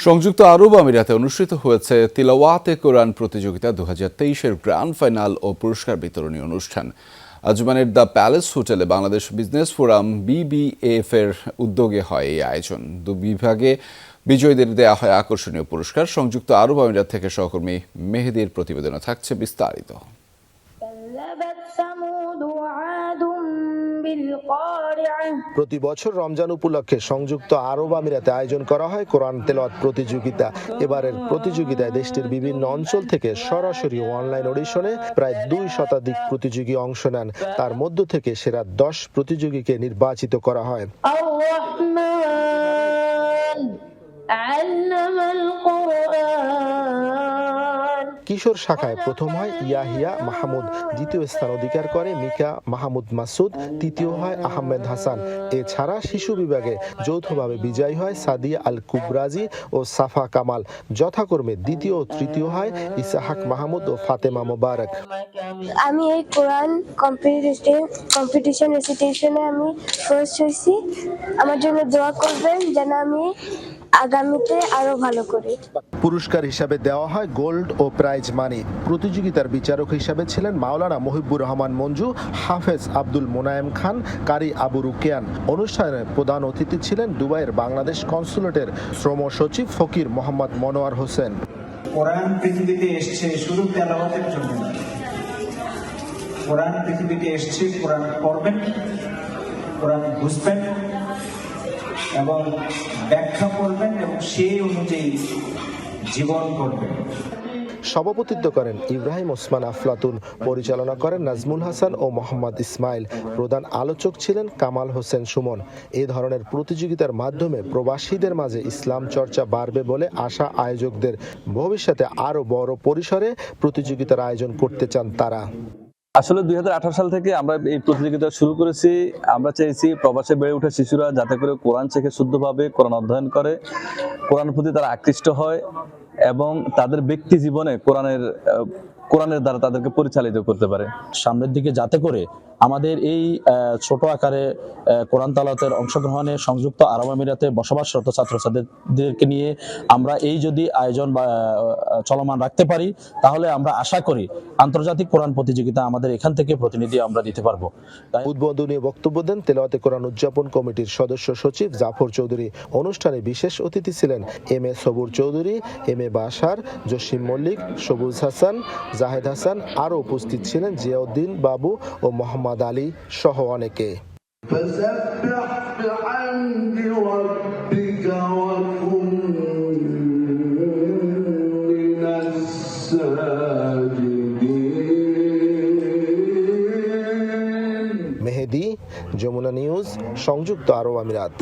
সংযুক্ত আরব আমিরাতে অনুষ্ঠিত হয়েছে তিলাওয়াতে কোরআন প্রতিযোগিতা 2023-এর গ্র্যান্ড ফাইনাল ও পুরস্কার বিতরণী অনুষ্ঠান। আজমানের দ্য প্যালেস হোটেলে বাংলাদেশ বিজনেস ফোরাম BBF এর উদ্যোগে হয় এই আয়োজন। দু বিভাগে বিজয়ীদের দেয়া হয় আকর্ষণীয় পুরস্কার। সংযুক্ত আরব আমিরাত থেকে সহকর্মী মেহেদীর প্রতিবেদনে থাকছে বিস্তারিত। প্রতি বছর রমজান উপলক্ষে সংযুক্ত আরব আমিরাতে আয়োজন করা হয় কোরআন তেলাওয়াত প্রতিযোগিতা। এবারের প্রতিযোগিতায় দেশটির বিভিন্ন অঞ্চল থেকে সরাসরি অনলাইন অডিশনে প্রায় 2 শতাধিক প্রতিযোগী অংশ নেন। তার মধ্য থেকে সেরা 10 প্রতিযোগীকে নির্বাচিত করা হয়। কিশোর শাখায় প্রথম হয় ইয়াহিয়া মাহমুদ, দ্বিতীয় স্থান অধিকার করে মিকা মাহমুদ মাসুদ, তৃতীয় হয় আহমেদ হাসান। এছাড়া শিশু বিভাগে যৌথভাবে বিজয়ী হয় সাদিয়া আল কুবরাজি ও সাফা কামাল। যথাক্রমে দ্বিতীয় ও তৃতীয় হয় ইসাহাক মাহমুদ ও ফাতেমা মোবারক। আমি এই কোরআন কম্পিটিশন রেসিটেশনে আমি ফার্স্ট হয়েছি। আমার জন্য দোয়া করবেন যেন আমি আগামীতে আরো ভালো করি। পুরস্কার হিসাবে দেওয়া হয় গোল্ড ও প্রাইজ মানি। প্রতিযোগিতার বিচারক হিসাবে ছিলেন মাওলানা মুহিবুর রহমান মঞ্জু, হাফেজ আব্দুল মোনায়েম খান, কারি আবু রুকেয়ান। অনুষ্ঠানে প্রধান অতিথি ছিলেন দুবাইয়ের বাংলাদেশ কনসুলেটের শ্রম সচিব ফকির মোহাম্মদ মনোয়ার হোসেন। কোরআন পৃথিবীতে এসেছে শুধু তেলাওয়াতের জন্য না, কোরআন পৃথিবীতে এসেছে কোরআন পড়বেন, কোরআন বুঝবেন এবং ব্যাখ্যা করবেন এবং সেই অনুযায়ী জীবন করবেন। সভাপতিত্ব করেন ইব্রাহিম ওসমান আফলাতুন, পরিচালনা করেন নাজমুল হাসান ও মোহাম্মদ ইসমাইল। প্রধান আলোচক ছিলেন কামাল হোসেন সুমন। এ ধরনের প্রতিযোগিতার মাধ্যমে প্রবাসীদের মাঝে ইসলাম চর্চা বাড়বে বলে আশা আয়োজকদের। ভবিষ্যতে আরো বড় পরিসরে প্রতিযোগিতার আয়োজন করতে চান তারা। আসলে 2018 সাল থেকে আমরা এই প্রতিযোগিতা শুরু করেছি। আমরা চাইছি প্রবাসে বেড়ে ওঠা শিশুরা যাতে করে কোরআন শেখে, শুদ্ধভাবে কোরআন অধ্যয়ন করে, কোরআনের প্রতি তারা আকৃষ্ট হয় এবং তাদের ব্যক্তি জীবনে কোরআনের দ্বারা তাদেরকে পরিচালিত করতে পারে। সামনের দিকে যাতে করে আমাদের এই ছোট আকারে কোরআন তেলাওয়াতের অংশগ্রহণে সংযুক্ত আরব আমিরাতে বসবাসরত ছাত্রছাত্রীদেরকে নিয়ে আমরা এই যদি আয়োজন চলমান রাখতে পারি, তাহলে আমরা আশা করি আন্তর্জাতিক কোরআন প্রতিযোগিতা আমাদের এখান থেকে প্রতিনিধি আমরা দিতে পারবো। উদ্বোধনী বক্তব্য দেন তেলাওয়াতে কোরআন উদযাপন কমিটির সদস্য সচিব জাফর চৌধুরী। অনুষ্ঠানে বিশেষ অতিথি ছিলেন MA সবুর চৌধুরী, MA বাশার, জসিম মল্লিক, সবুজ হাসান, জাহেদ হাসান। আরও উপস্থিত ছিলেন জিয়াউদ্দিন বাবু ও মোহাম্মদ আলী সহ অনেকে। মেহেদী, যমুনা নিউজ, সংযুক্ত আরব আমিরাত।